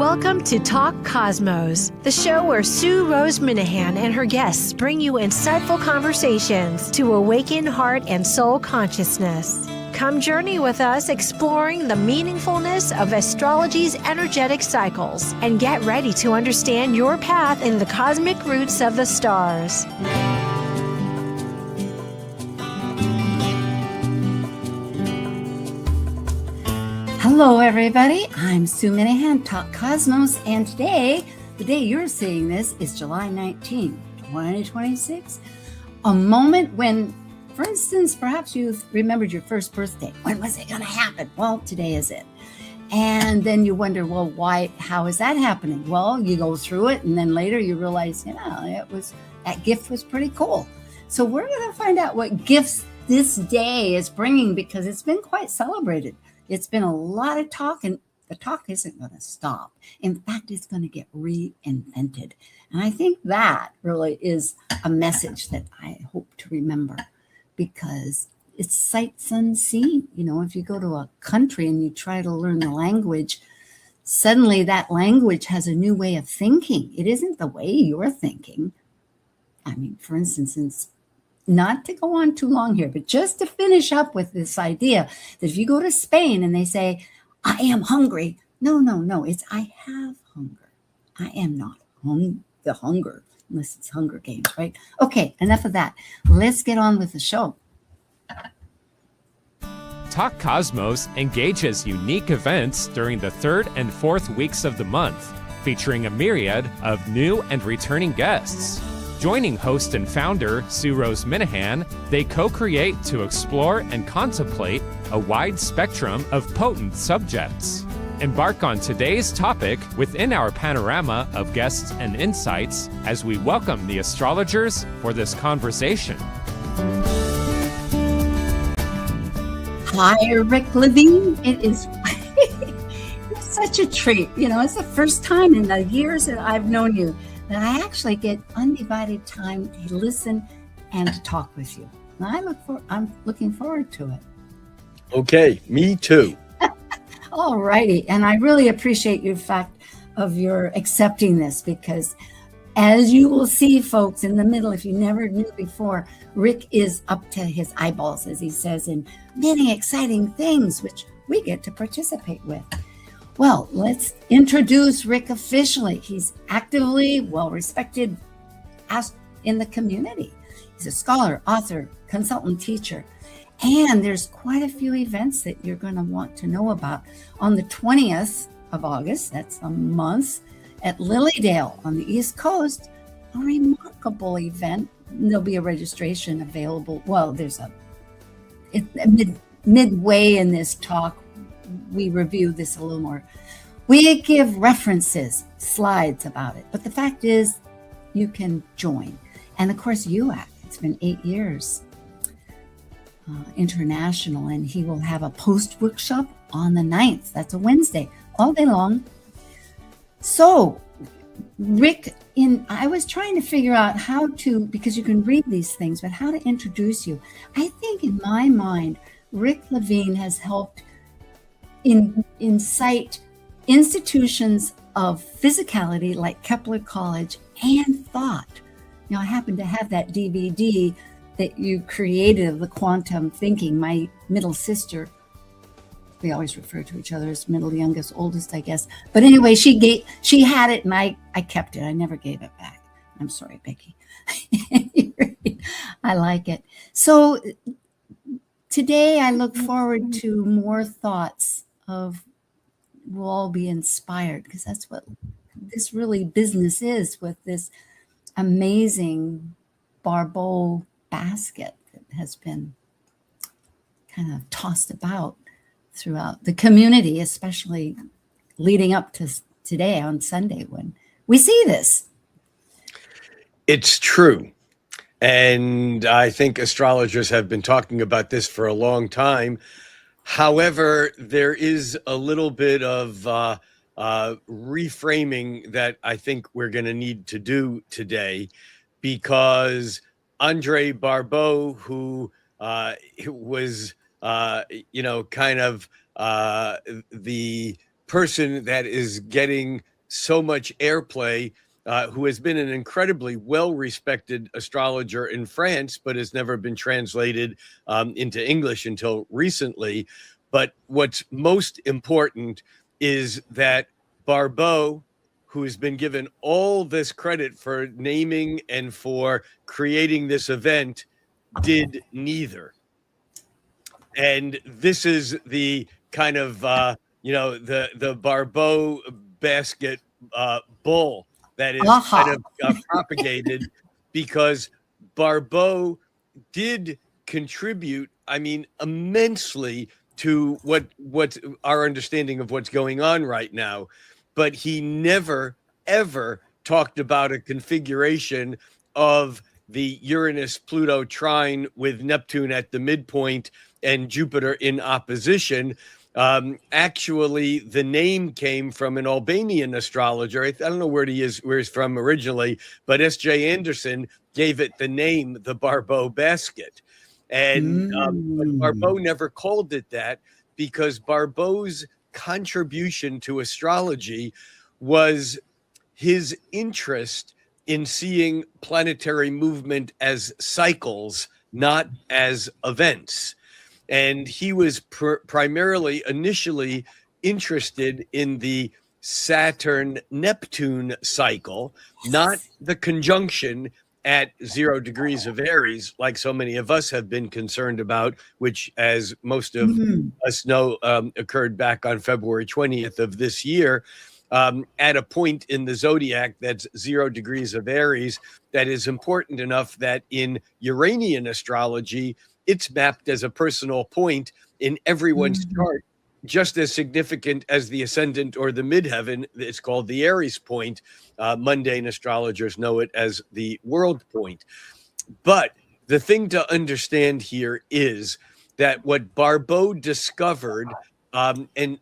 Welcome to Talk Cosmos, the show where Sue Rose Minahan and her guests bring you insightful conversations to awaken heart and soul consciousness. Come journey with us exploring the meaningfulness of astrology's energetic cycles and get ready to understand your path in the cosmic roots of the stars. Hello, everybody. I'm Sue Minahan, Talk Cosmos, and today, the day you're seeing this, is July 19, 2026. A moment when, for instance, perhaps you remembered your first birthday. When was it going to happen? Well, today is it. And then you wonder, well, why? How is that happening? Well, you go through it, and then later you realize, that gift was pretty cool. So we're going to find out what gifts this day is bringing, because it's been quite celebrated. It's been a lot of talk, and the talk isn't going to stop. In fact, it's going to get reinvented. And I think that really is a message that I hope to remember, because it's sights unseen. You know, if you go to a country and you try to learn the language, suddenly that language has a new way of thinking. It isn't the way you're thinking. I mean, for instance, not to go on too long here, but just to finish up with this idea that if you go to Spain and they say, I am hungry. No, it's I have hunger. I am not the hunger, unless it's Hunger Games, right? Okay, enough of that. Let's get on with the show. Talk Cosmos engages unique events during the 3rd and 4th weeks of the month, featuring a myriad of new and returning guests. Joining host and founder Sue Rose Minahan, they co-create to explore and contemplate a wide spectrum of potent subjects. Embark on today's topic within our panorama of guests and insights as we welcome the astrologers for this conversation. Hi, Rick Levine. It is it's such a treat. You know, it's the first time in the years that I've known you that I actually get undivided time to listen and to talk with you. And I'm looking forward to it. Okay, me too. All righty. And I really appreciate your fact of your accepting this, because as you will see, folks, in the middle, if you never knew before, Rick is up to his eyeballs, as he says, in many exciting things, which we get to participate with. Well, let's introduce Rick officially. He's actively well-respected in the community. He's a scholar, author, consultant, teacher. And there's quite a few events that you're going to want to know about. On the 20th of August, that's a month, at Lilydale on the East Coast, a remarkable event. There'll be a registration available. Well, there's midway in this talk, we review this a little more. We give references, slides about it. But the fact is, you can join. And of course, UAC, it's been 8 years, international, and he will have a post-workshop on the 9th. That's a Wednesday, all day long. So, Rick, I was trying to figure out how to, because you can read these things, but how to introduce you. I think in my mind, Rick Levine has helped incite institutions of physicality like Kepler College and thought. You know, I happen to have that DVD that you created of the quantum thinking. My middle sister, we always refer to each other as middle, youngest, oldest, I guess. But anyway, she had it, and I kept it. I never gave it back. I'm sorry, Becky. I like it. So today I look forward to more thoughts of we'll all be inspired, because that's what this really business is, with this amazing Barbault basket that has been kind of tossed about throughout the community, especially leading up to today on Sunday when we see this. It's true. And I think astrologers have been talking about this for a long time. However, there is a little bit of reframing that I think we're going to need to do today, because Andre Barbault, who was, kind of the person that is getting so much airplay, who has been an incredibly well-respected astrologer in France, but has never been translated into English until recently. But what's most important is that Barbault, who has been given all this credit for naming and for creating this event, did neither. And this is the kind of, the Barbault basket bull that is kind of propagated, because Barbault did contribute, I mean, immensely to what's our understanding of what's going on right now. But he never, ever talked about a configuration of the Uranus-Pluto trine with Neptune at the midpoint and Jupiter in opposition. Actually, the name came from an Albanian astrologer. I don't know where he's from originally, but S.J. Anderson gave it the name, the Barbault basket. And but Barbault never called it that, because Barbault's contribution to astrology was his interest in seeing planetary movement as cycles, not as events. And he was primarily initially interested in the Saturn-Neptune cycle, not the conjunction at 0 degrees of Aries, like so many of us have been concerned about, which, as most of us know, occurred back on February 20th of this year, at a point in the zodiac that's 0 degrees of Aries, that is important enough that in Uranian astrology, it's mapped as a personal point in everyone's chart, just as significant as the ascendant or the midheaven. It's called the Aries point. Mundane astrologers know it as the world point. But the thing to understand here is that what Barbault discovered, and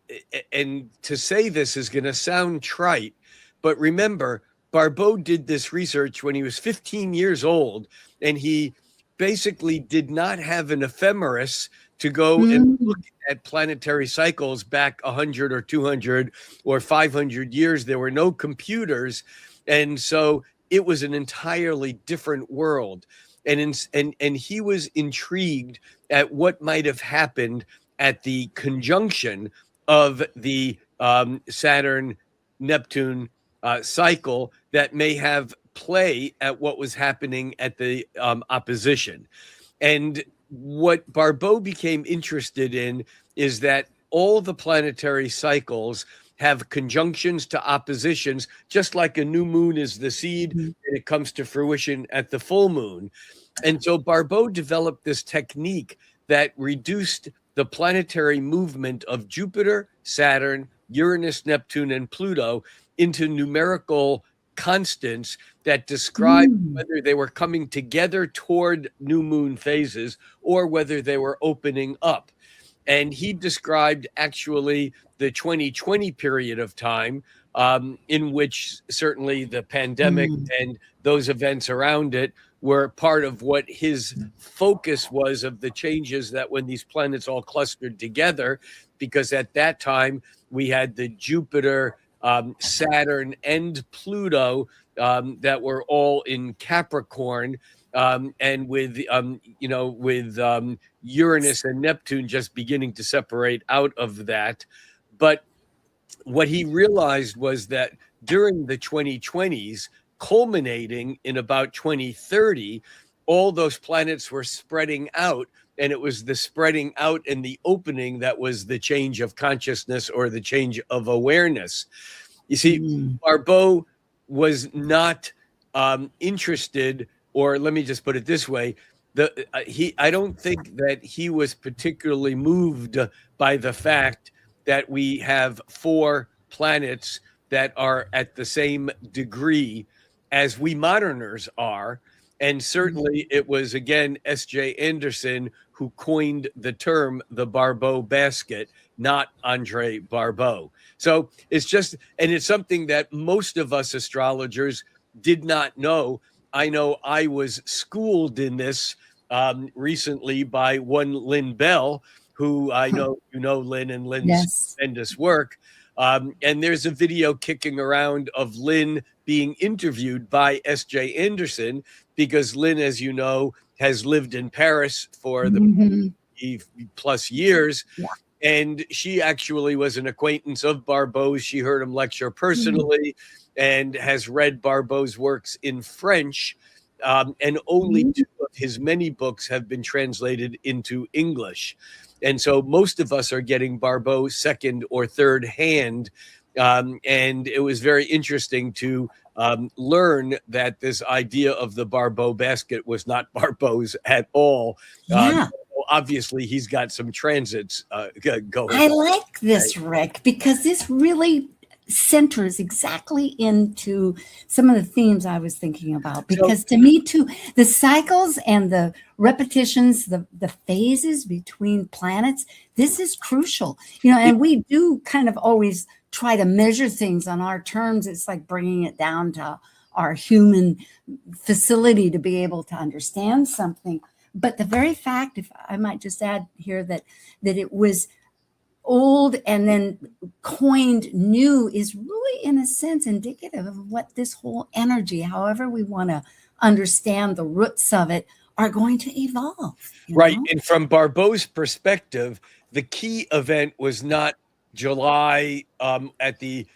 to say this is going to sound trite, but remember, Barbault did this research when he was 15 years old, and he basically did not have an ephemeris to go and look at planetary cycles back 100 or 200 or 500 years. There were no computers. And so it was an entirely different world. And he was intrigued at what might have happened at the conjunction of the Saturn-Neptune cycle that may have play at what was happening at the opposition. And what Barbault became interested in is that all the planetary cycles have conjunctions to oppositions, just like a new moon is the seed and it comes to fruition at the full moon. And so Barbault developed this technique that reduced the planetary movement of Jupiter, Saturn, Uranus, Neptune, and Pluto into numerical constants that describe whether they were coming together toward new moon phases or whether they were opening up. And he described actually the 2020 period of time, in which certainly the pandemic and those events around it were part of what his focus was of the changes that when these planets all clustered together, because at that time we had the Jupiter, Saturn, and Pluto that were all in Capricorn, and with Uranus and Neptune just beginning to separate out of that. But what he realized was that during the 2020s, culminating in about 2030, all those planets were spreading out, and it was the spreading out and the opening that was the change of consciousness or the change of awareness. You see, Barbault was not interested, or let me just put it this way, I don't think that he was particularly moved by the fact that we have 4 planets that are at the same degree as we moderners are. And certainly it was, again, S.J. Anderson who coined the term the Barbault basket, not Andre Barbault. So it's just, and it's something that most of us astrologers did not know. I know I was schooled in this recently by one Lynn Bell, who I know, Lynn, and Lynn's tremendous work. And there's a video kicking around of Lynn being interviewed by S.J. Anderson, because Lynn, as you know, has lived in Paris for the plus years. Yeah. And she actually was an acquaintance of Barbault's. She heard him lecture personally and has read Barbault's works in French. And only 2 of his many books have been translated into English. And so most of us are getting Barbault second or third hand. And it was very interesting to learn that this idea of the Barbault basket was not Barbault's at all. Yeah. Obviously, he's got some transits going. I like this, Rick, because this really centers exactly into some of the themes I was thinking about. Because to me, too, the cycles and the repetitions, the phases between planets, this is crucial. And we do kind of always try to measure things on our terms. It's like bringing it down to our human facility to be able to understand something. But the very fact, if I might just add here, that it was old and then coined new is really, in a sense, indicative of what this whole energy, however we want to understand the roots of it, are going to evolve. Right. And from Barbault's perspective, the key event was not July at the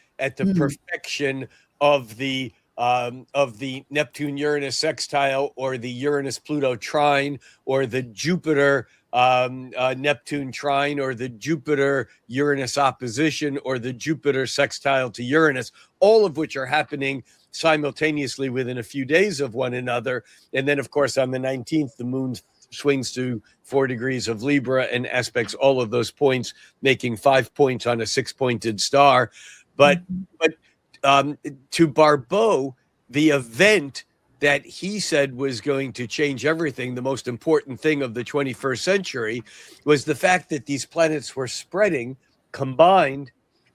perfection of the Neptune-Uranus sextile, or the Uranus-Pluto trine, or the Jupiter Neptune trine, or the Jupiter-Uranus opposition, or the Jupiter sextile to Uranus, all of which are happening simultaneously within a few days of one another. And then, of course, on the 19th, the moon swings to 4 degrees of Libra and aspects all of those points, making 5 points on a 6-pointed star. But to Barbault, the event that he said was going to change everything, the most important thing of the 21st century, was the fact that these planets were spreading combined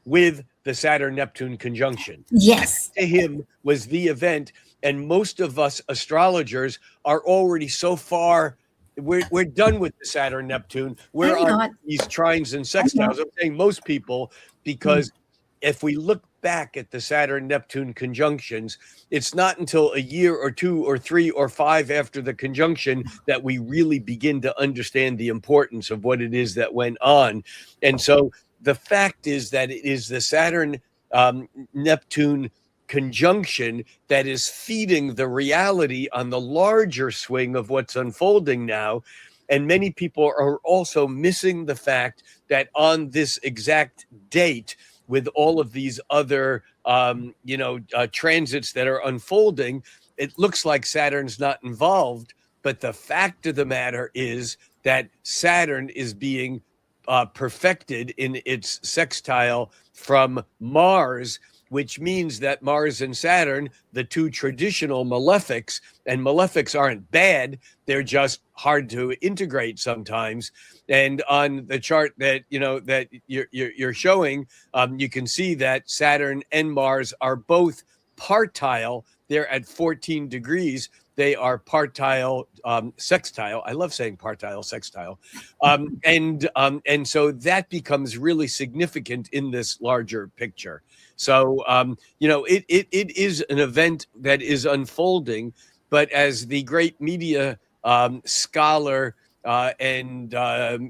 with the Saturn-Neptune conjunction. Yes. That, to him, was the event. And most of us astrologers are already so far, we're done with the Saturn-Neptune. We're on these trines and sextiles. I'm saying most people, because if we look back at the Saturn-Neptune conjunctions, it's not until a year or 2 or 3 or 5 after the conjunction that we really begin to understand the importance of what it is that went on. And so the fact is that it is the Saturn-Neptune conjunction that is feeding the reality on the larger swing of what's unfolding now. And many people are also missing the fact that on this exact date, with all of these other, transits that are unfolding, it looks like Saturn's not involved. But the fact of the matter is that Saturn is being perfected in its sextile from Mars, which means that Mars and Saturn, the 2 traditional malefics, and malefics aren't bad, they're just hard to integrate sometimes. And on the chart that you're showing, you can see that Saturn and Mars are both partile. They're at 14 degrees. They are partile sextile. I love saying partile sextile. And so that becomes really significant in this larger picture. So, it is an event that is unfolding, but as the great media scholar and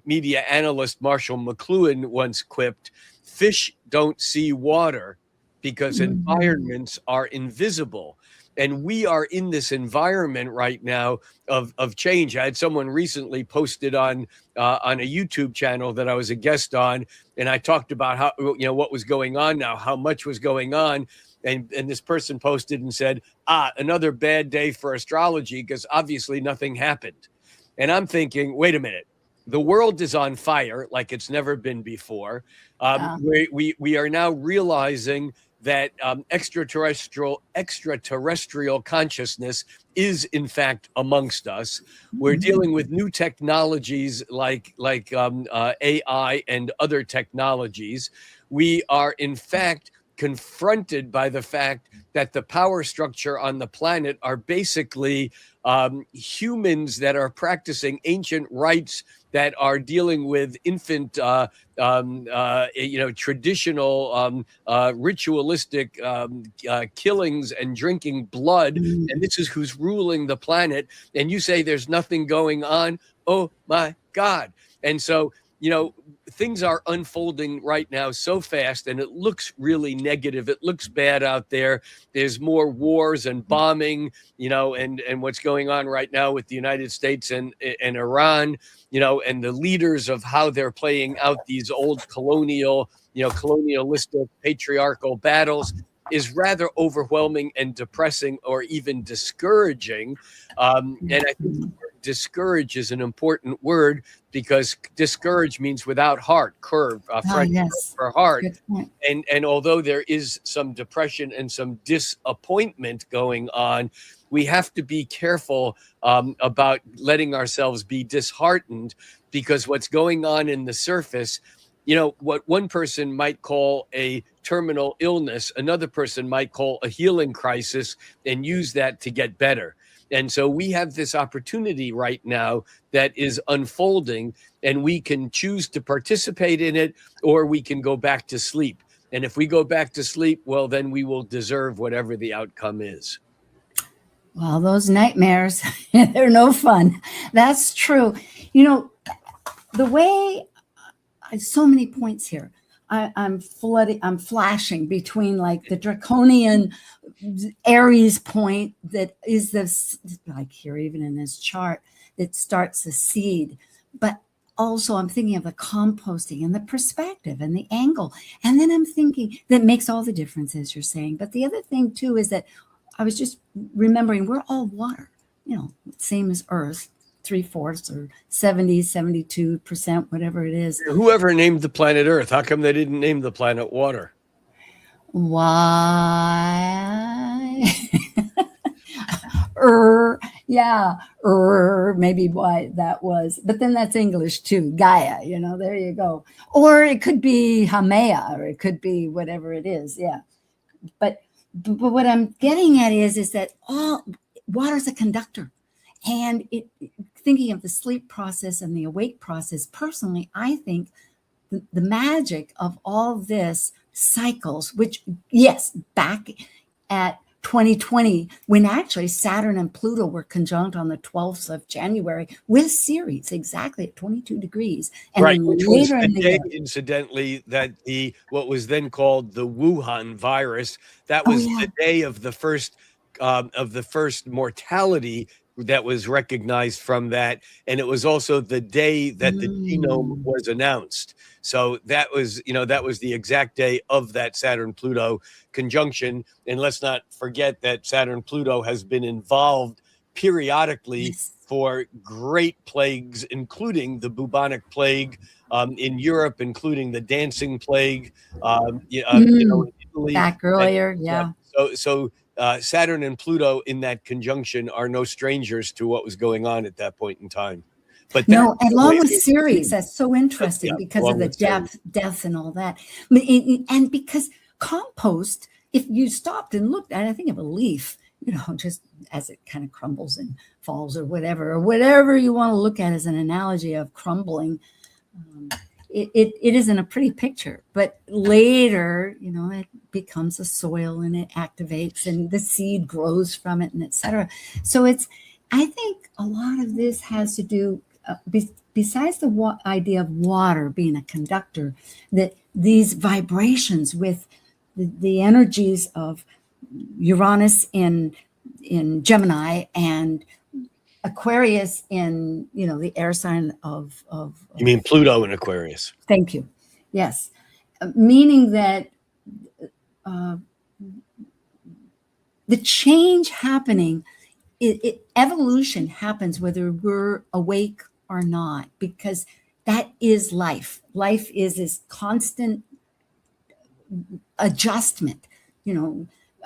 media analyst Marshall McLuhan once quipped, fish don't see water because environments are invisible. And we are in this environment right now of change. I had someone recently posted on a YouTube channel that I was a guest on, and I talked about how, what was going on now, how much was going on. And this person posted and said, another bad day for astrology, because obviously nothing happened. And I'm thinking, wait a minute. The world is on fire like it's never been before. We are now realizing that extraterrestrial consciousness is in fact amongst us. We're dealing with new technologies like AI and other technologies. We are in fact confronted by the fact that the power structure on the planet are basically humans that are practicing ancient rites that are dealing with infant, traditional, ritualistic killings and drinking blood. And this is who's ruling the planet. And you say there's nothing going on. Oh, my God. And so, things are unfolding right now so fast, and it looks really negative. It looks bad out there. There's more wars and bombing, and what's going on right now with the United States and Iran, and the leaders of how they're playing out these old colonialistic, patriarchal battles is rather overwhelming and depressing, or even discouraging. And I think discourage is an important word, because discourage means without heart, curve, French for heart. And although there is some depression and some disappointment going on, we have to be careful about letting ourselves be disheartened, because what's going on in the surface, what one person might call a terminal illness, another person might call a healing crisis, and use that to get better. And so we have this opportunity right now that is unfolding, and we can choose to participate in it, or we can go back to sleep. And if we go back to sleep, well, then we will deserve whatever the outcome is. Well, those nightmares, they're no fun. That's true. The way, so many points here. I'm flashing between like the draconian Aries point that is this, like here, even in this chart, that starts a seed. But also I'm thinking of the composting and the perspective and the angle. And then I'm thinking that makes all the difference, as you're saying. But the other thing too is that I was just remembering we're all water, same as Earth. 3/4 or 70, 72%, whatever it is. Whoever named the planet Earth, how come they didn't name the planet water? Why? Maybe why that was. But then that's English too. Gaia, there you go. Or it could be Haumea, or it could be whatever it is. Yeah. But what I'm getting at is that all water's a conductor. And thinking of the sleep process and the awake process, personally, I think the magic of all this cycles, which, yes, back at 2020, when actually Saturn and Pluto were conjunct on the 12th of January with Ceres, exactly at 22 degrees. And right, which was the day, incidentally, that what was then called the Wuhan virus, that was the day of the first mortality that was recognized from that. And it was also the day that the genome was announced. So that was the exact day of that Saturn-Pluto conjunction. And let's not forget that Saturn-Pluto has been involved periodically for great plagues, including the bubonic plague in Europe, including the dancing plague, in Italy. Back earlier, So Saturn and Pluto in that conjunction are no strangers to what was going on at that point in time. But along with Ceres, that's so interesting because of the death and all that. And because compost, if you stopped and looked at it, I think of a leaf, just as it kind of crumbles and falls or whatever you want to look at as an analogy of crumbling. It isn't a pretty picture, but later, it becomes a soil and it activates and the seed grows from it and etc. So I think a lot of this has to do, besides the idea of water being a conductor, that these vibrations with the energies of Uranus in Gemini and Aquarius in, the air sign of you mean Pluto in Aquarius? Thank you. Yes. Meaning that the change happening, evolution happens whether we're awake or not, because that is life. Life is this constant adjustment,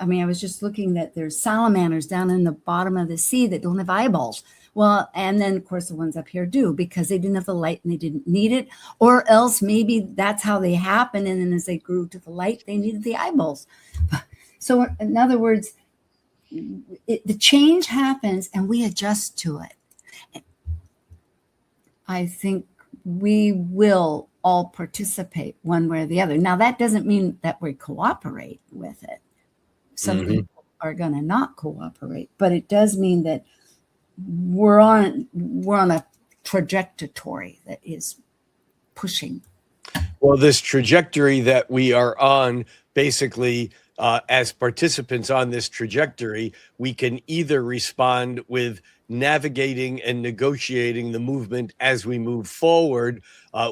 I was just looking that there's salamanders down in the bottom of the sea that don't have eyeballs. Well, and then of course the ones up here do, because they didn't have the light and they didn't need it, or else maybe that's how they happen. And then as they grew to the light, they needed the eyeballs. So in other words, the change happens and we adjust to it. I think we will all participate one way or the other. Now, that doesn't mean that we cooperate with it. Some people are going to not cooperate, but it does mean that we're on a trajectory that is pushing. Well, this trajectory that we are on, basically, as participants on this trajectory, we can either respond with navigating and negotiating the movement as we move forward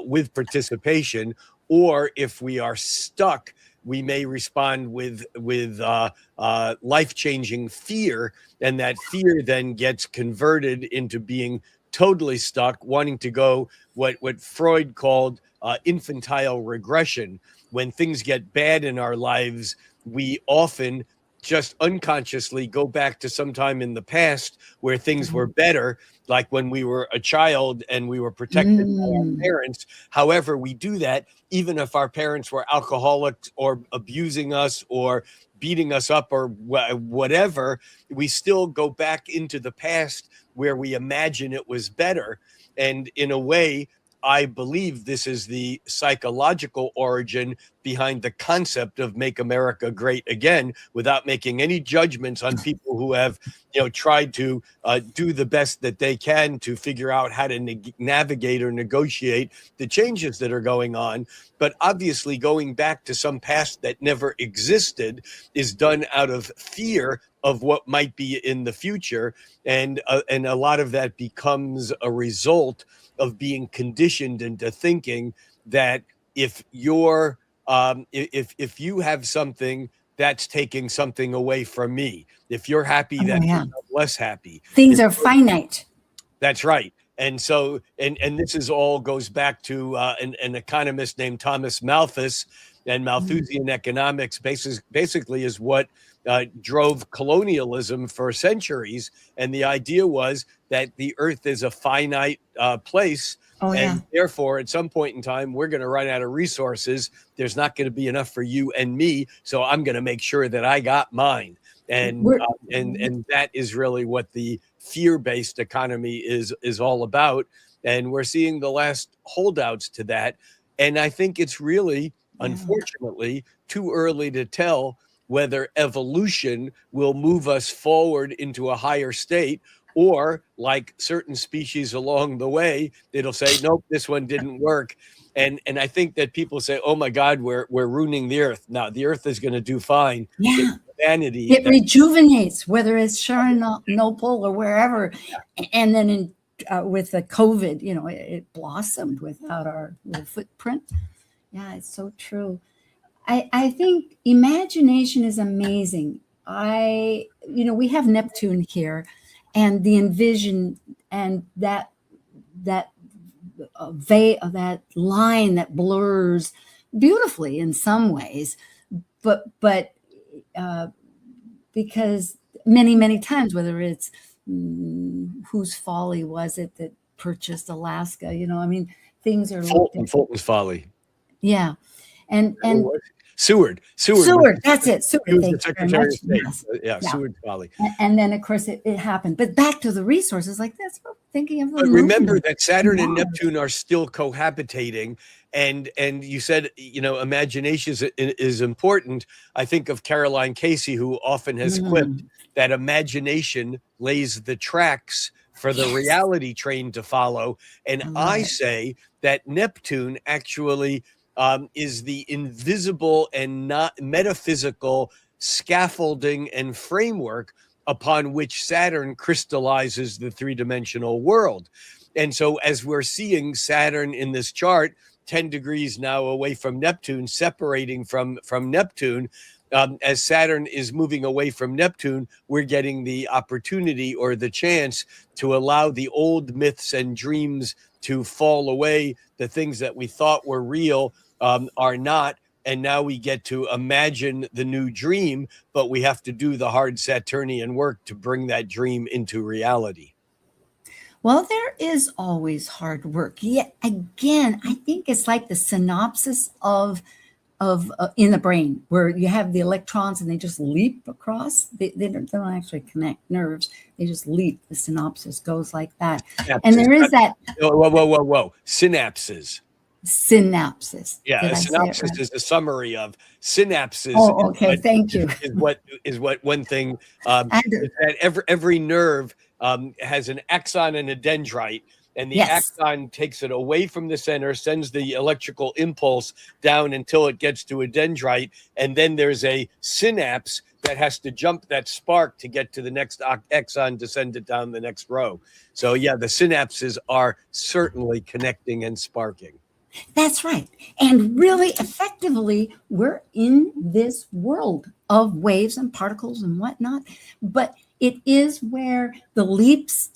with participation, or if we are stuck, we may respond with life-changing fear, and that fear then gets converted into being totally stuck, wanting to go what Freud called infantile regression. When things get bad in our lives, we often just unconsciously go back to some time in the past where things were better, like when we were a child and we were protected by our parents. However, we do that even if our parents were alcoholics or abusing us or beating us up or whatever, we still go back into the past where we imagine it was better. And in a way, I believe this is the psychological origin behind the concept of Make America Great Again, without making any judgments on people who have, tried to do the best that they can to figure out how to navigate or negotiate the changes that are going on. But obviously, going back to some past that never existed is done out of fear of what might be in the future, and a lot of that becomes a result of being conditioned into thinking that if you're if you have something, that's taking something away from me. If you're happy, that means I'm less happy. Things are finite. That's right. And so, and this is all goes back to an economist named Thomas Malthus, and Malthusian economics basically is what drove colonialism for centuries. And the idea was that the earth is a finite place. And therefore, at some point in time, we're going to run out of resources. There's not going to be enough for you and me. So I'm going to make sure that I got mine. And that is really what the fear-based economy is all about. And we're seeing the last holdouts to that. And I think it's really, unfortunately, too early to tell whether evolution will move us forward into a higher state, or like certain species along the way, it'll say, nope, this one didn't work. And I think that people say, oh my God, we're ruining the earth. Now the earth is going to do fine. Yeah. Vanity. It rejuvenates, whether it's Chernobyl or wherever. And then with the COVID, it blossomed without our little footprint. Yeah, it's so true. I think imagination is amazing. We have Neptune here, and the envision and that line that blurs beautifully in some ways, but because many times, whether it's whose folly was it that purchased Alaska, things are Fulton's folly. Yeah. And Seward. That's it. Seward. He was the Secretary of State. Yes. Seward's folly. And then, of course, it happened. But back to the resources, like that's what I'm thinking of. But remember that Saturn and Neptune are still cohabitating. And you said, imagination is important. I think of Caroline Casey, who often has quipped that imagination lays the tracks for the reality train to follow. And I say that Neptune actually is the invisible and not metaphysical scaffolding and framework upon which Saturn crystallizes the three-dimensional world. And so as we're seeing Saturn in this chart, 10 degrees now away from Neptune, separating from Neptune, as Saturn is moving away from Neptune, we're getting the opportunity or the chance to allow the old myths and dreams to fall away. The things that we thought were real are not. And now we get to imagine the new dream, but we have to do the hard Saturnian work to bring that dream into reality. Well, there is always hard work. Yet again, I think it's like the synopsis of in the brain, where you have the electrons and they just leap across. They don't actually connect nerves. They just leap. The synopsis goes like that. Synapses. And there is that Whoa. Synapses. synapses. Yeah, Did a I say it synopsis right? is a summary of synapses. Oh, okay. Thank you. Is what one thing And is that every nerve has an axon and a dendrite, and the yes, axon takes it away from the center, sends the electrical impulse down until it gets to a dendrite, and then there's a synapse that has to jump that spark to get to the next axon to send it down the next row. So yeah, the synapses are certainly connecting and sparking. that's right. And really effectively, we're in this world of waves and particles and whatnot. But it is where the leaps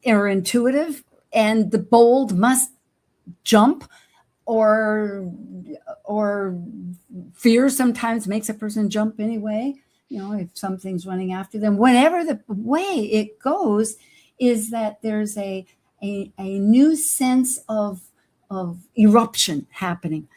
are intuitive and the bold must jump, or fear sometimes makes a person jump anyway. If something's running after them, whatever the way it goes, is that there's a new sense of eruption happening.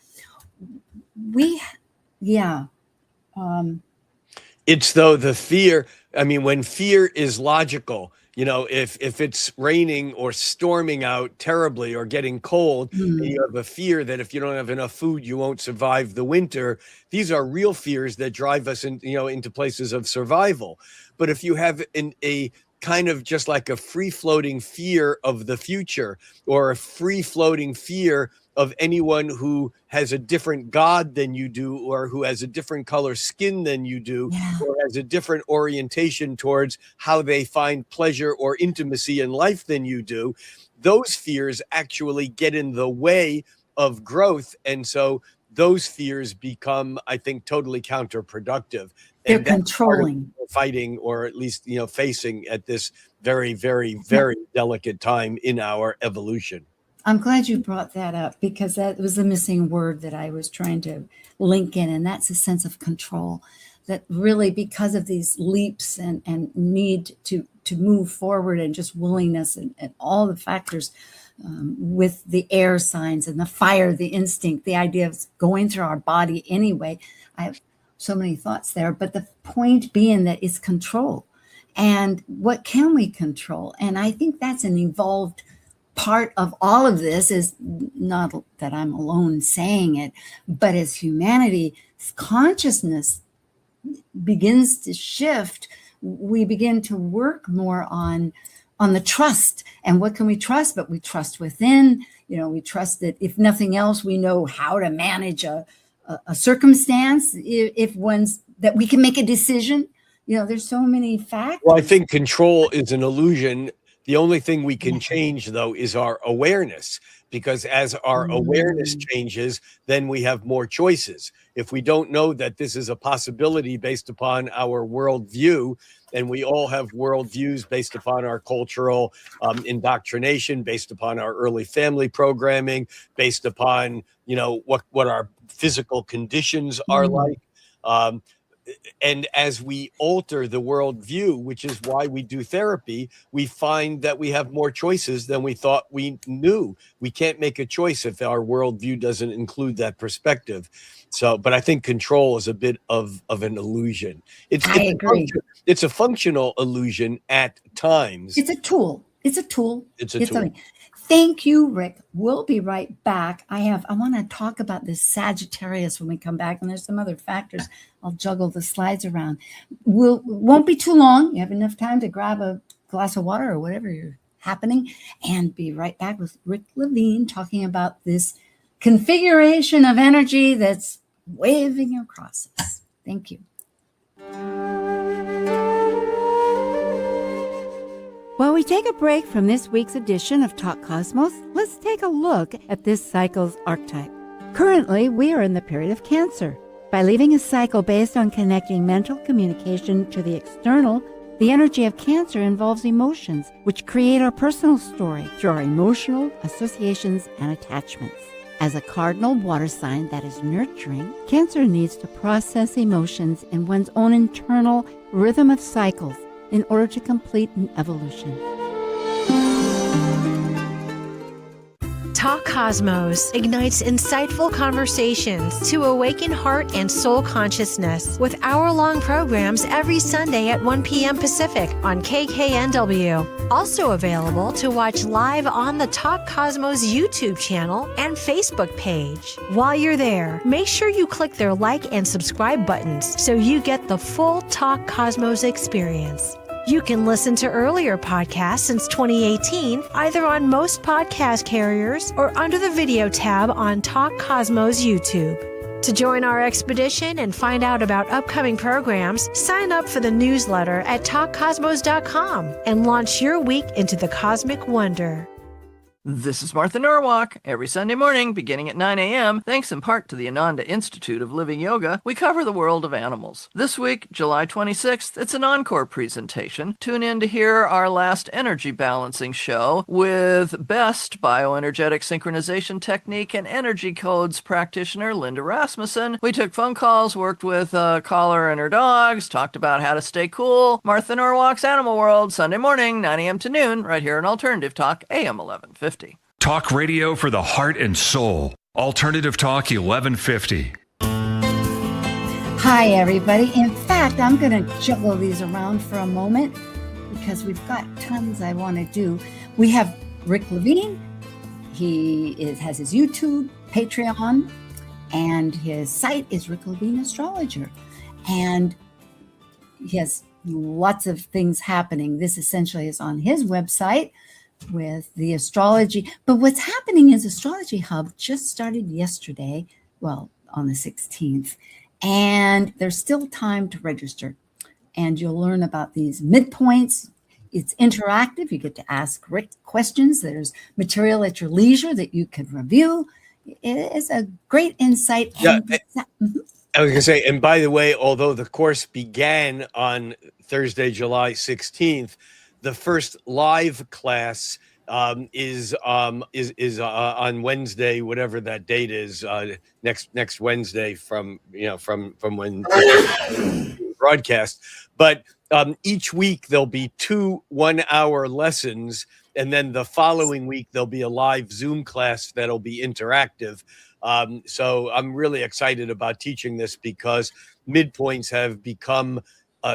It's though the fear. I mean, when fear is logical, if it's raining or storming out terribly or getting cold, and you have a fear that if you don't have enough food, you won't survive the winter. These are real fears that drive us into places of survival. But if you have a kind of just like a free floating fear of the future, or a free floating fear of anyone who has a different God than you do, or who has a different color skin than you do, or has a different orientation towards how they find pleasure or intimacy in life than you do, those fears actually get in the way of growth. And so those fears become, I think, totally counterproductive. They're And that's controlling. fighting, or at least facing at this very, very, very delicate time in our evolution. I'm glad you brought that up, because that was the missing word that I was trying to link in, and that's a sense of control. That really, because of these leaps and need to move forward, and just willingness and all the factors with the air signs and the fire, the instinct, the idea of going through our body anyway. I have so many thoughts there, but the point being that it's control. And what can we control? And I think that's an evolved part of all of this, is not that I'm alone saying it, but as humanity's consciousness begins to shift, we begin to work more on the trust. And what can we trust? But we trust within. We trust that if nothing else, we know how to manage a circumstance. If one's that we can make a decision. There's so many factors. Well, I think control is an illusion. The only thing we can change, though, is our awareness, because as our awareness changes, then we have more choices. If we don't know that this is a possibility based upon our worldview, and we all have worldviews based upon our cultural indoctrination, based upon our early family programming, based upon, what our physical conditions are like. And as we alter the worldview, which is why we do therapy, we find that we have more choices than we thought we knew. We can't make a choice if our worldview doesn't include that perspective. So, but I think control is a bit of an illusion. I agree. It's a functional illusion at times. It's a tool. It's a tool. Tool. Thank you, Rick. We'll be right back. I want to talk about this Sagittarius when we come back, and there's some other factors. I'll juggle the slides around. Won't be too long. You have enough time to grab a glass of water or whatever you're happening, and be right back with Rick Levine talking about this configuration of energy that's waving across us. Thank you. While we take a break from this week's edition of Talk Cosmos, let's take a look at this cycle's archetype. Currently, we are in the period of Cancer. By leaving a cycle based on connecting mental communication to the external, the energy of Cancer involves emotions, which create our personal story through our emotional associations and attachments. As a cardinal water sign that is nurturing, Cancer needs to process emotions in one's own internal rhythm of cycles in order to complete an evolution. Talk Cosmos ignites insightful conversations to awaken heart and soul consciousness with hour-long programs every Sunday at 1 p.m. Pacific on KKNW. Also available to watch live on the Talk Cosmos YouTube channel and Facebook page. While you're there, make sure you click their like and subscribe buttons so you get the full Talk Cosmos experience. You can listen to earlier podcasts since 2018, either on most podcast carriers or under the video tab on Talk Cosmos YouTube. To join our expedition and find out about upcoming programs, sign up for the newsletter at talkcosmos.com and launch your week into the cosmic wonder. This is Martha Norwalk. Every Sunday morning, beginning at 9 a.m., thanks in part to the Ananda Institute of Living Yoga, we cover the world of animals. This week, July 26th, it's an encore presentation. Tune in to hear our last energy balancing show with best bioenergetic synchronization technique and energy codes practitioner Linda Rasmussen. We took phone calls, worked with a caller and her dogs, talked about how to stay cool. Martha Norwalk's Animal World, Sunday morning, 9 a.m. to noon, right here on Alternative Talk, AM 1150. Talk radio for the heart and soul. Alternative Talk 1150. Hi, everybody. In fact, I'm going to juggle these around for a moment because we've got tons I want to do. We have Rick Levine. Has his YouTube, Patreon, and his site is Rick Levine Astrologer. And he has lots of things happening. This essentially is on his website with the astrology. But what's happening is Astrology Hub just started yesterday, well, on the 16th, and there's still time to register. And you'll learn about these midpoints. It's interactive. You get to ask Rick questions. There's material at your leisure that you can review. It is a great insight. Yeah, I was going to say, and by the way, although the course began on Thursday, July 16th, the first live class is on Wednesday, whatever that date is, next Wednesday from when broadcast. But each week there'll be 2 1-hour lessons, and then the following week there'll be a live Zoom class that'll be interactive. So I'm really excited about teaching this because midpoints have become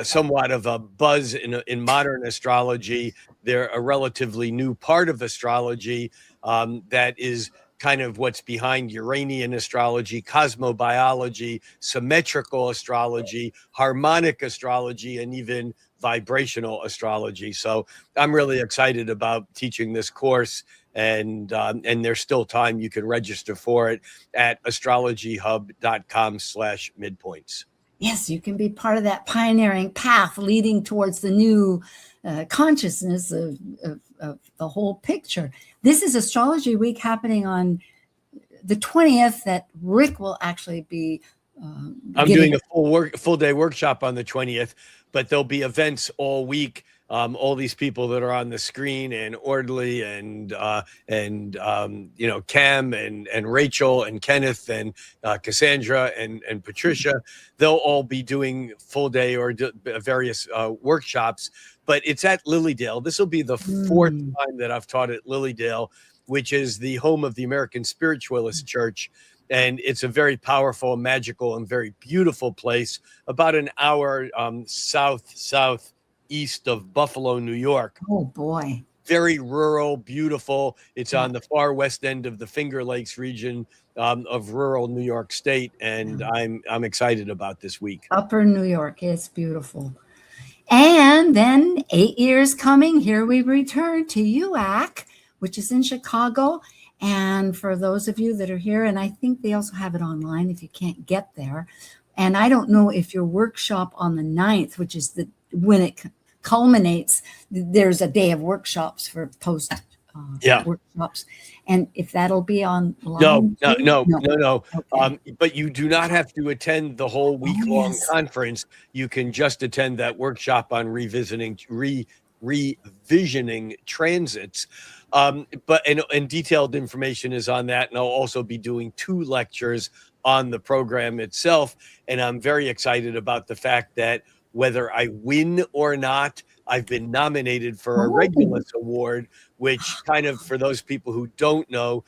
somewhat of a buzz in modern astrology. They're a relatively new part of astrology that is kind of what's behind Uranian astrology, cosmobiology, symmetrical astrology, harmonic astrology, and even vibrational astrology. So I'm really excited about teaching this course, and there's still time. You can register for it at astrologyhub.com/midpoints. Yes, you can be part of that pioneering path leading towards the new consciousness of the whole picture. This is Astrology Week happening on the 20th that Rick will actually be I'm doing a full day workshop on the 20th, but there'll be events all week. All these people that are on the screen, and Orderly and Cam and Rachel and Kenneth and Cassandra and Patricia, they'll all be doing full day or various workshops. But it's at Lilydale. This will be the 4th time that I've taught at Lilydale, which is the home of the American Spiritualist Church. And it's a very powerful, magical, and very beautiful place, about an hour southeast of Buffalo, New York. Oh, boy. Very rural, beautiful. It's on the far west end of the Finger Lakes region of rural New York State. And I'm excited about this week. Upper New York. It's beautiful. And then 8 years coming, here we return to UAC, which is in Chicago. And for those of you that are here, and I think they also have it online if you can't get there. And I don't know if your workshop on the 9th, which is when it culminates, there's a day of workshops for post workshops. And if that'll be online. No. Okay. But you do not have to attend the whole week-long conference. You can just attend that workshop on revisioning transits. But detailed information is on that. And I'll also be doing 2 lectures on the program itself. And I'm very excited about the fact that whether I win or not. I've been nominated for a Oh. Regulus Award, which kind of, for those people who don't know,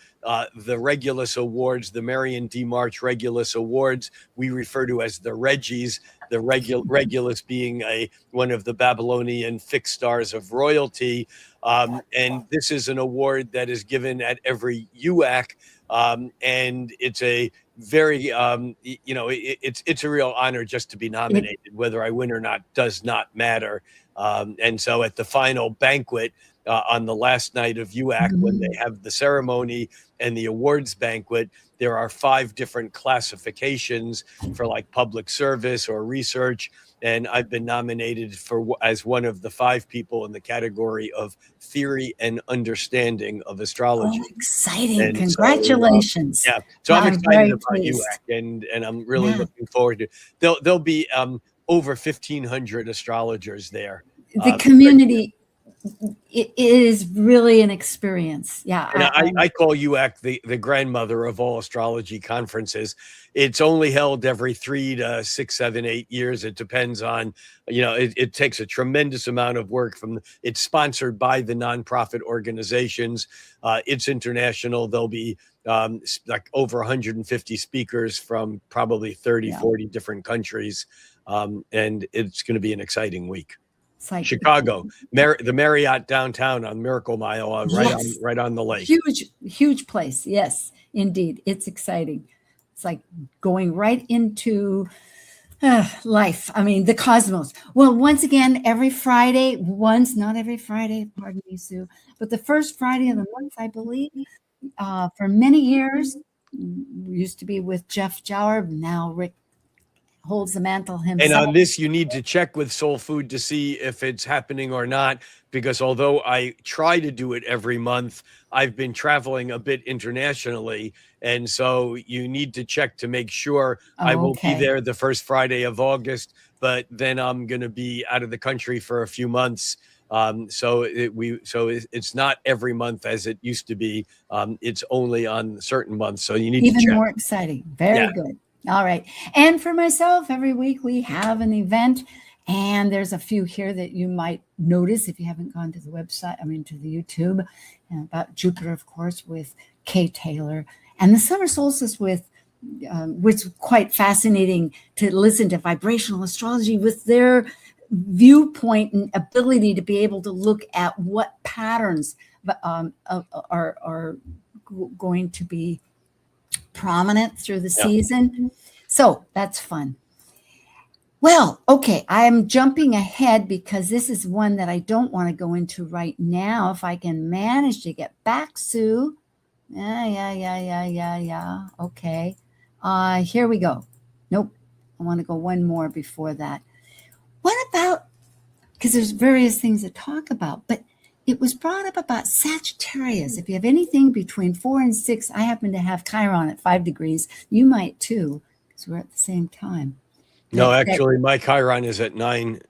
the Regulus Awards, the Marion D. March Regulus Awards, we refer to as the Reggies, the Regulus being one of the Babylonian fixed stars of royalty. And this is an award that is given at every UAC. And it's a very, it's a real honor just to be nominated. Whether I win or not does not matter. And so at the final banquet, on the last night of UAC, when they have the ceremony and the awards banquet, there are 5 different classifications for like public service or research. And I've been nominated as one of the 5 people in the category of theory and understanding of astrology. Oh, exciting. And Congratulations. So I'm excited about pleased. UAC, and I'm really looking forward to it. There'll be over 1,500 astrologers there. The community, it is really an experience. Yeah. And I call UAC the grandmother of all astrology conferences. It's only held every 3 to 6, 7, 8 years. It depends on, it takes a tremendous amount of work it's sponsored by the nonprofit organizations. It's international. There'll be like over 150 speakers from probably 30, 40 different countries. And it's going to be an exciting week. Chicago, the Marriott downtown on Miracle Mile, right on the lake. Huge place. Yes, indeed. It's exciting. It's like going right into life. I mean, the cosmos. Well, once again, not every Friday, pardon me, Sue, but the first Friday of the month, I believe, for many years, used to be with Jeff Jower, now Rick holds the mantle himself. And on this, you need to check with Soul Food to see if it's happening or not, because although I try to do it every month, I've been traveling a bit internationally. And so you need to check to make sure. I won't be there the first Friday of August, but then I'm going to be out of the country for a few months. So it's not every month as it used to be. It's only on certain months. So you need to check. Even more exciting. Very good. All right. And for myself, every week we have an event, and there's a few here that you might notice if you haven't gone to the website, to the YouTube, and about Jupiter, of course, with Kay Taylor, and the summer solstice with, which is quite fascinating to listen to vibrational astrology with their viewpoint and ability to be able to look at what patterns are going to be prominent through the season. So that's fun. Well, okay, I'm jumping ahead because this is one that I don't want to go into right now. If I can manage to get back, Sue. Yeah. Okay. Here we go. Nope. I want to go one more before that. What about, because there's various things to talk about, but it was brought up about Sagittarius. If you have anything between 4 and 6, I happen to have Chiron at 5 degrees. You might too, because we're at the same time. No, actually, my Chiron is at 9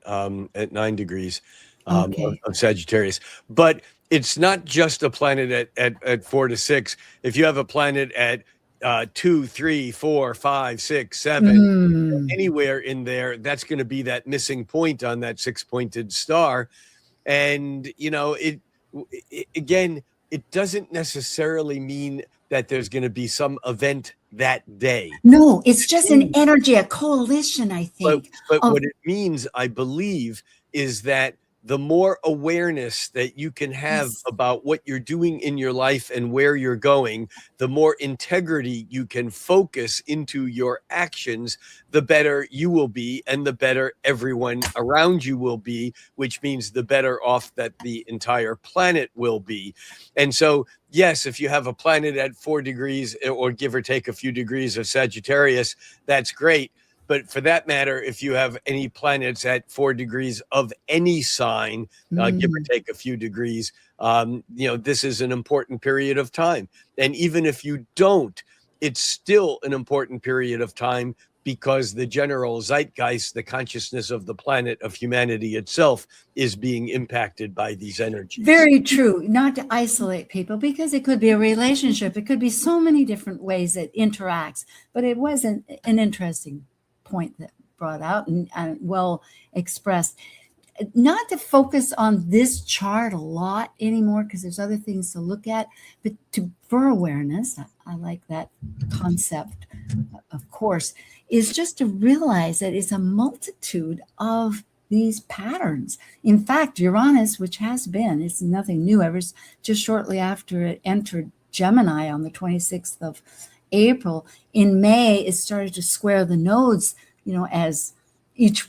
degrees of Sagittarius. But it's not just a planet at 4 to 6. If you have a planet at 2, 3, 4, 5, 6, 7, anywhere in there, that's going to be that missing point on that 6-pointed star. And, it doesn't necessarily mean that there's going to be some event that day. No, it's just an energy, a coalition, I think. But what it means, I believe, is that the more awareness that you can have about what you're doing in your life and where you're going, the more integrity you can focus into your actions, the better you will be and the better everyone around you will be, which means the better off that the entire planet will be. And so, yes, if you have a planet at 4 degrees or give or take a few degrees of Sagittarius, that's great. But for that matter, if you have any planets at 4 degrees of any sign, give or take a few degrees, this is an important period of time. And even if you don't, it's still an important period of time because the general zeitgeist, the consciousness of the planet, of humanity itself, is being impacted by these energies. Very true. Not to isolate people, because it could be a relationship. It could be so many different ways it interacts. But it was an interesting point that brought out and well expressed. Not to focus on this chart a lot anymore because there's other things to look at, but for awareness, I like that concept, of course, is just to realize that it's a multitude of these patterns. In fact, Uranus, which has been, it's nothing new, ever just shortly after it entered Gemini on the 26th of April, in May, it started to square the nodes, as each,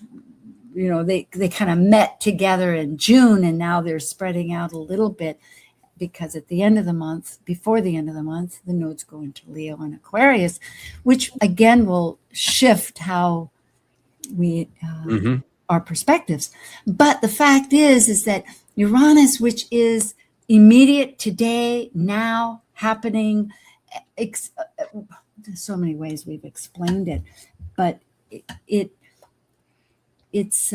they kind of met together in June, and now they're spreading out a little bit because at the end of the month, before the end of the month, the nodes go into Leo and Aquarius, which again will shift how we our perspectives. But the fact is that Uranus, which is immediate, today, now, happening, there's so many ways we've explained it, but it's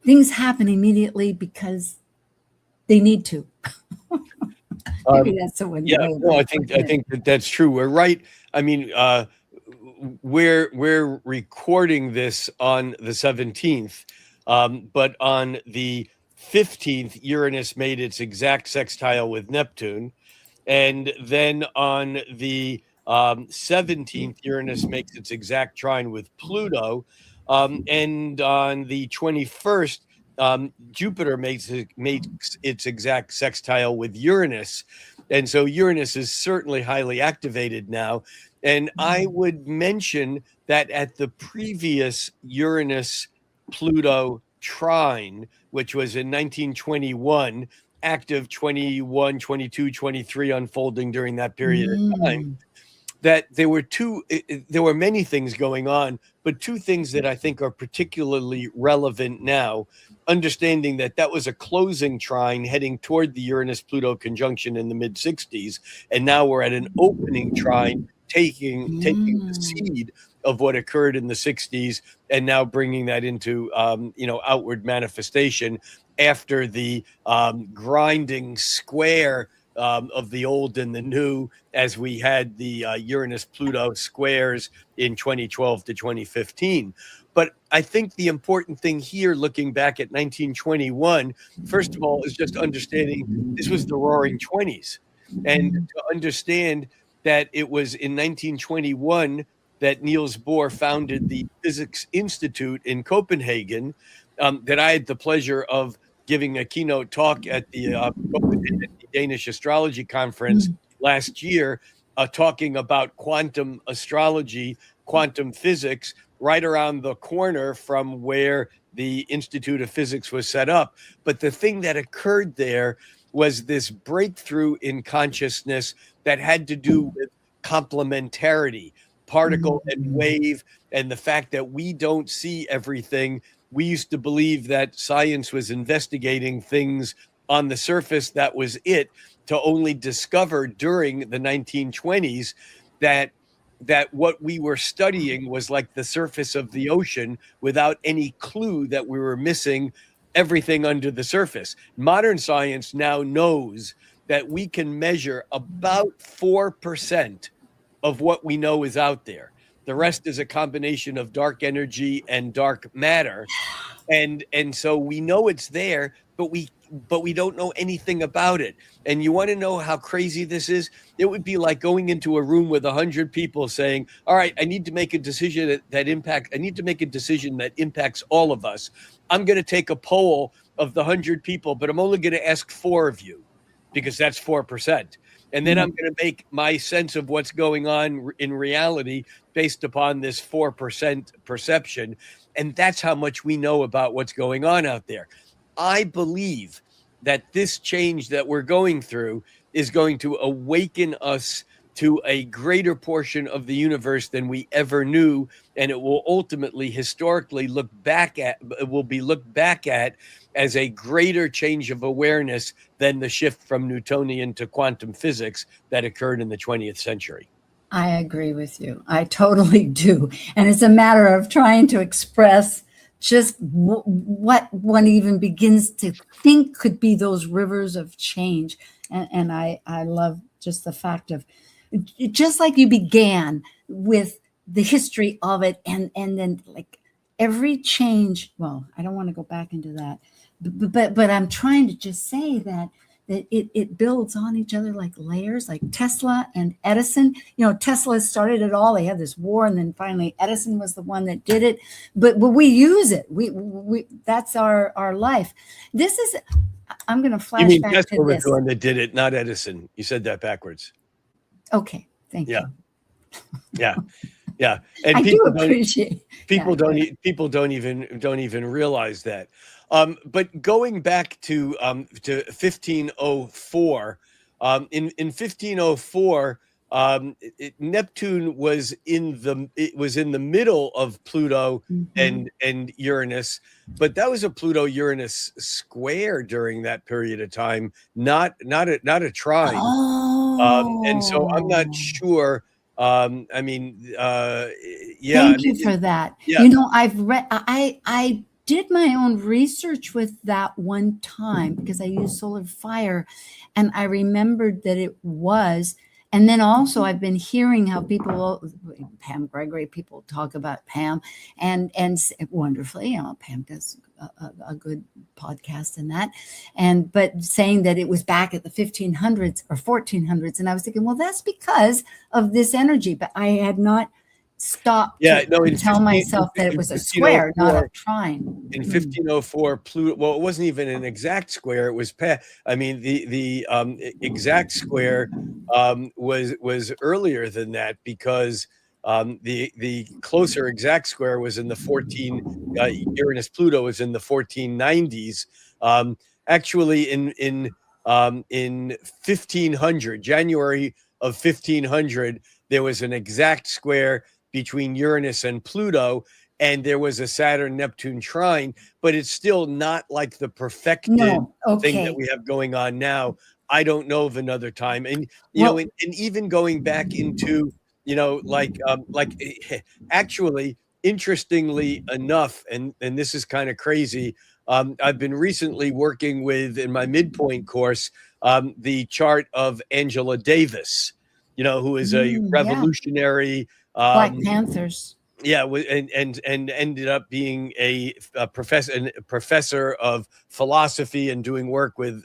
things happen immediately because they need to. Maybe that's the one. Yeah, no, I think that's true. We're right. I mean, we're recording this on the 17th, but on the 15th, Uranus made its exact sextile with Neptune, and then on the 17th, Uranus makes its exact trine with Pluto, and on the 21st, Jupiter makes its exact sextile with Uranus. And so Uranus is certainly highly activated now. And I would mention that at the previous Uranus-Pluto trine, which was in 1921, active 21, 22, 23 unfolding during that period of time, that there were many things going on, but two things that I think are particularly relevant now, understanding that was a closing trine heading toward the Uranus-Pluto conjunction in the mid-60s, and now we're at an opening trine taking the seed of what occurred in the 60s and now bringing that into outward manifestation after the grinding square of the old and the new, as we had the Uranus-Pluto squares in 2012 to 2015. But I think the important thing here, looking back at 1921, first of all, is just understanding this was the Roaring 20s. And to understand that it was in 1921 that Niels Bohr founded the Physics Institute in Copenhagen, that I had the pleasure of giving a keynote talk at the Danish Astrology Conference last year, talking about quantum astrology, quantum physics, right around the corner from where the Institute of Physics was set up. But the thing that occurred there was this breakthrough in consciousness that had to do with complementarity, particle and wave, and the fact that we don't see everything. We used to believe that science was investigating things on the surface. That was it, to only discover during the 1920s that what we were studying was like the surface of the ocean without any clue that we were missing everything under the surface. Modern science now knows that we can measure about 4% of what we know is out there. The rest is a combination of dark energy and dark matter. And so we know it's there, but we don't know anything about it. And you want to know how crazy this is? It would be like going into a room with 100 people saying, all right, I need to make a decision that impacts all of us. I'm going to take a poll of the 100 people, but I'm only going to ask 4 of you because that's 4%. And then I'm going to make my sense of what's going on in reality based upon this 4% perception. And that's how much we know about what's going on out there. I believe that this change that we're going through is going to awaken us to a greater portion of the universe than we ever knew. And it will ultimately, historically, looked back at as a greater change of awareness than the shift from Newtonian to quantum physics that occurred in the 20th century. I agree with you. I totally do. And it's a matter of trying to express just what one even begins to think could be those rivers of change. And I love just the fact of, just like you began with the history of it, and then like every change. Well, I don't want to go back into that, but I'm trying to just say that it builds on each other like layers, like Tesla and Edison. Tesla started it all. They had this war, and then finally Edison was the one that did it. But we use it. We that's our life. This is. I'm going to flash You mean back Tesla to was this. the one that did it, not Edison. You said that backwards. Okay, thank you. Yeah. And I do appreciate. People don't even realize that. But going back to 1504, in 1504, Neptune was in the middle of Pluto and Uranus, but that was a Pluto-Uranus square during that period of time, not a trine. And so I'm not sure. Thank you for that. Yeah. I've read. I did my own research with that one time because I used solar fire, and I remembered that it was. And then also I've been hearing how Pam Gregory, people talk about Pam and wonderfully, Pam does a good podcast in that. But saying that it was back at the 1500s or 1400s. And I was thinking, well, that's because of this energy, but I had not stopped to tell myself that it was a square, not a trine. In 1504, Pluto, well, it wasn't even an exact square. It was the exact square was earlier than that, because the closer exact square was in the Uranus Pluto was in the 1490s. Actually, in 1500, January of 1500, there was an exact square between Uranus and Pluto, and there was a Saturn-Neptune trine, but it's still not like the perfected thing that we have going on now. I don't know of another time. And, and even going back into, actually, interestingly enough, and this is kind of crazy, I've been recently working with, in my midpoint course, the chart of Angela Davis, who is a revolutionary, Black Panthers. Yeah, and ended up being a professor of philosophy and doing work with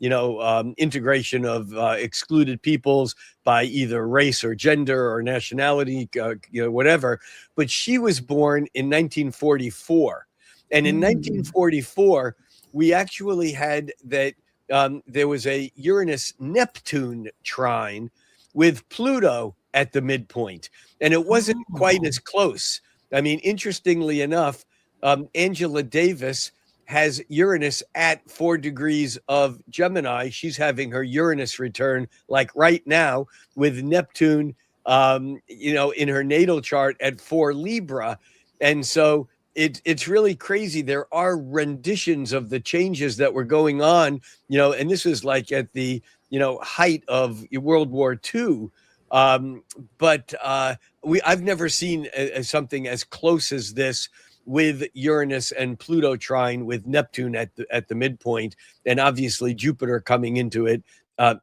integration of excluded peoples by either race or gender or nationality, whatever. But she was born in 1944, and in 1944 we actually had that. There was a Uranus-Neptune trine with Pluto at the midpoint, and it wasn't quite as close. I mean, interestingly enough, Angela Davis has Uranus at 4 degrees of Gemini. She's having her Uranus return like right now, with Neptune, in her natal chart at 4 Libra. And so it's really crazy. There are renditions of the changes that were going on, and this was like at the, height of World War II. But I've never seen something as close as this, with Uranus and Pluto trine with Neptune at the midpoint, and obviously Jupiter coming into it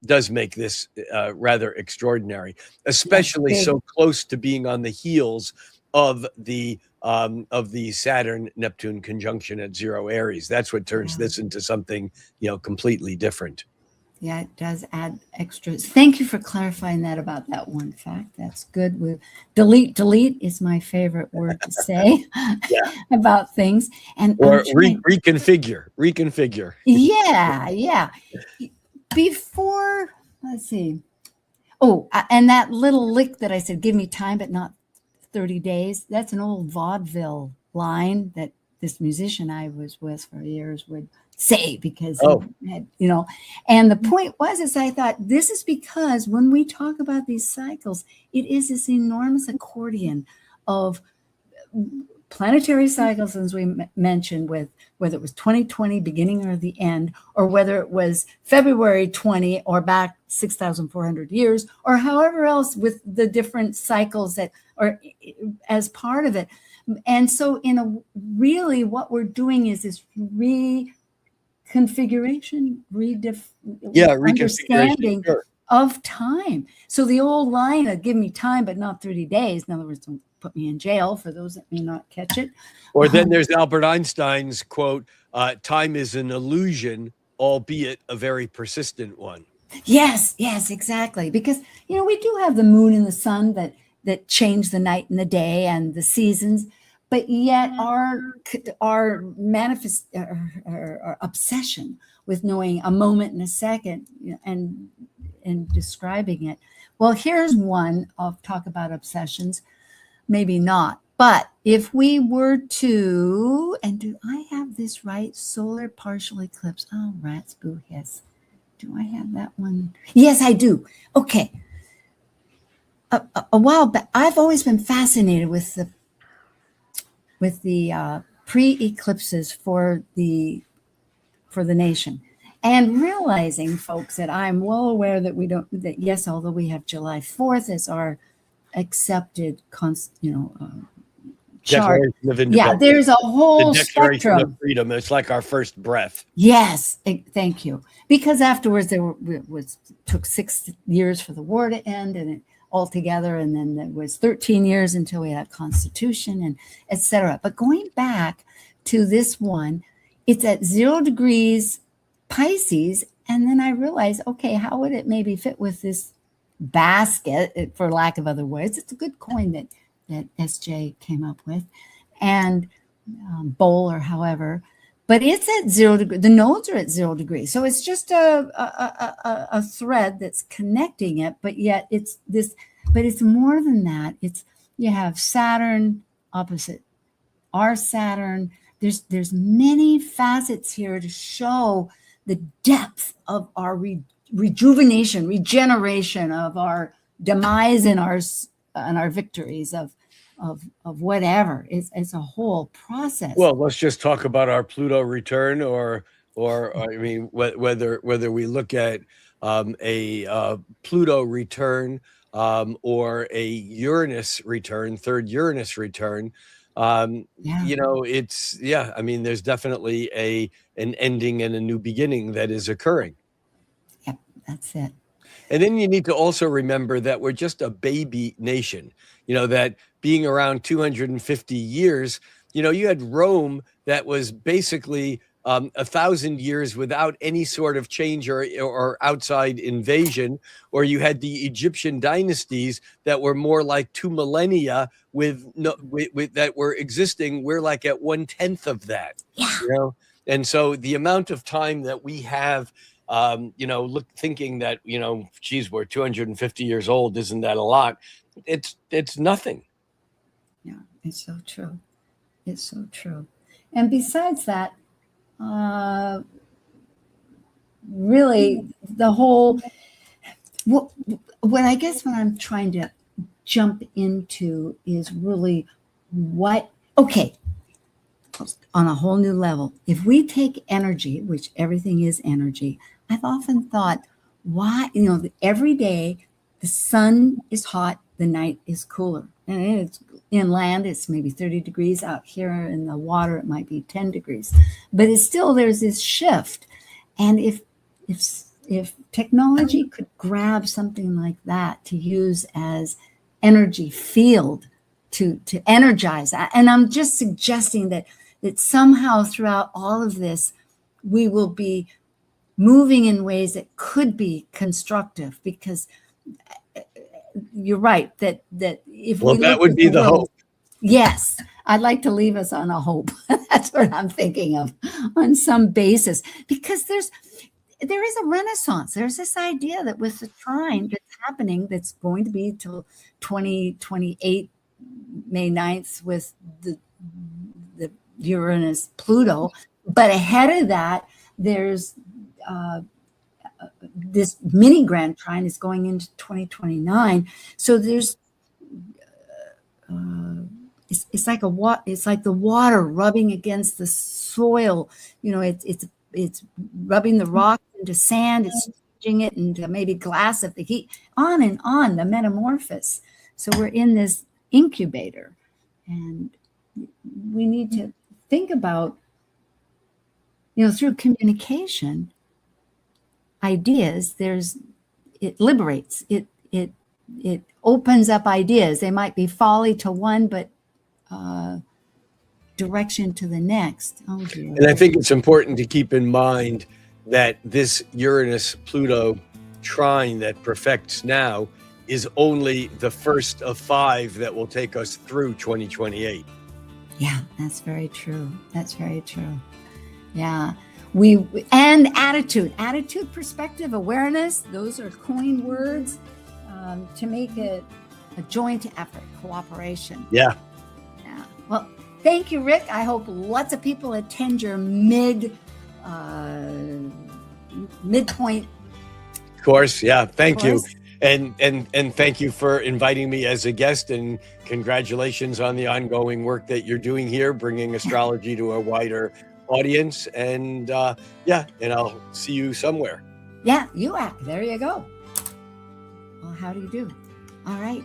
does make this rather extraordinary, especially so close to being on the heels of the Saturn Neptune conjunction at 0 Aries. That's what turns this into something completely different. Yeah, it does add extras. Thank you for clarifying that about that one fact. That's good. With delete is my favorite word to say about things. Or reconfigure. Yeah. Before, let's see. Oh, and that little lick that I said, give me time, but not 30 days. That's an old vaudeville line that this musician I was with for years would say, because he had, and the point was I thought, this is because when we talk about these cycles, it is this enormous accordion of planetary cycles, as we mentioned, with whether it was 2020 beginning or the end, or whether it was February 20 or back 6,400 years, or however else, with the different cycles that are as part of it. And so really what we're doing is this reconfiguration, understanding of time. So the old line of give me time, but not 30 days. In other words, don't put me in jail for those that may not catch it. Or then there's Albert Einstein's quote, time is an illusion, albeit a very persistent one. Yes, exactly. Because, we do have the moon and the sun that change the night and the day and the seasons, but yet our manifest our obsession with knowing a moment and a second and describing it. Well, here's one. I'll talk about obsessions. Maybe not. But if we were to, and do I have this right? Solar partial eclipse. Oh, rats, boo, hiss. Do I have that one? Yes, I do. Okay. A while back, I've always been fascinated with the pre-eclipses for the nation, and realizing, folks, that I'm well aware that yes, although we have July 4th as our accepted chart. Declaration of Independence. Yeah, there's a whole the Declaration spectrum of Freedom. It's like our first breath. Yes, thank you. Because afterwards took 6 years for the war to end, and it altogether, and then it was 13 years until we had a constitution and etc. But going back to this one, it's at 0 degrees Pisces, and then I realized, okay, how would it maybe fit with this basket, for lack of other words? It's a good coin that SJ came up with, and bowl or however, but it's at 0 degrees. The nodes are at 0 degrees, so it's just a thread that's connecting it. But yet it's this. But it's more than that. You have Saturn opposite our Saturn. There's many facets here to show the depth of our rejuvenation, regeneration, of our demise and our victories of whatever. It's a whole process. Well, let's just talk about our Pluto return, or I mean, whether we look at a Pluto return or a Uranus return, third Uranus return. It's I mean, there's definitely an ending and a new beginning that is occurring. Yep, that's it. And then you need to also remember that we're just a baby nation, that being around 250 years, you had Rome that was basically 1,000 years without any sort of change or outside invasion, or you had the Egyptian dynasties that were more like 2 millennia with that were existing. We're like at 1/10 of that, and so the amount of time that we have, thinking that, geez, we're 250 years old. Isn't that a lot? It's nothing. Yeah, it's so true. It's so true. And besides that, really the whole, what I guess what I'm trying to jump into is really on a whole new level. If we take energy, which everything is energy, I've often thought, why, every day the sun is hot, the night is cooler. And it's inland, it's maybe 30 degrees. Out here in the water, it might be 10 degrees. But it's still, there's this shift. And if technology could grab something like that to use as energy field to energize that, and I'm just suggesting that somehow throughout all of this, we will be moving in ways that could be constructive, because you're right that if that would be the hope. Yes, I'd like to leave us on a hope. That's what I'm thinking of, on some basis, because there is a renaissance. There's this idea that with the trine that's happening, that's going to be till 2028, May 9th, with the Uranus Pluto, but ahead of that, there's this mini grand trine is going into 2029. So there's it's like the water rubbing against the soil. It's rubbing the rock into sand. It's changing it into maybe glass if the heat, on and on, the metamorphosis. So we're in this incubator, and we need to think about, through communication, ideas, it liberates, it opens up ideas. They might be folly to one, but direction to the next. Oh dear. And I think it's important to keep in mind that this Uranus-Pluto trine that perfects now is only the first of 5 that will take us through 2028. Yeah, that's very true. That's very true. Yeah. And attitude, perspective, awareness, those are coined words to make it a joint effort, cooperation. Yeah. Yeah. Well, thank you, Rick. I hope lots of people attend your midpoint Course. Yeah. Thank you. course. And thank you for inviting me as a guest, and congratulations on the ongoing work that you're doing here, bringing astrology to a wider audience. And and I'll see you somewhere. Yeah, there you go. Well, how do you do? All right.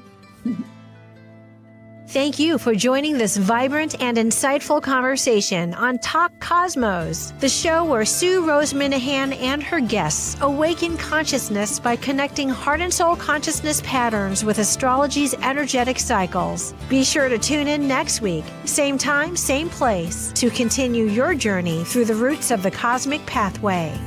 Thank you for joining this vibrant and insightful conversation on Talk Cosmos, the show where Sue Rose Minahan and her guests awaken consciousness by connecting heart and soul consciousness patterns with astrology's energetic cycles. Be sure to tune in next week, same time, same place, to continue your journey through the roots of the cosmic pathway.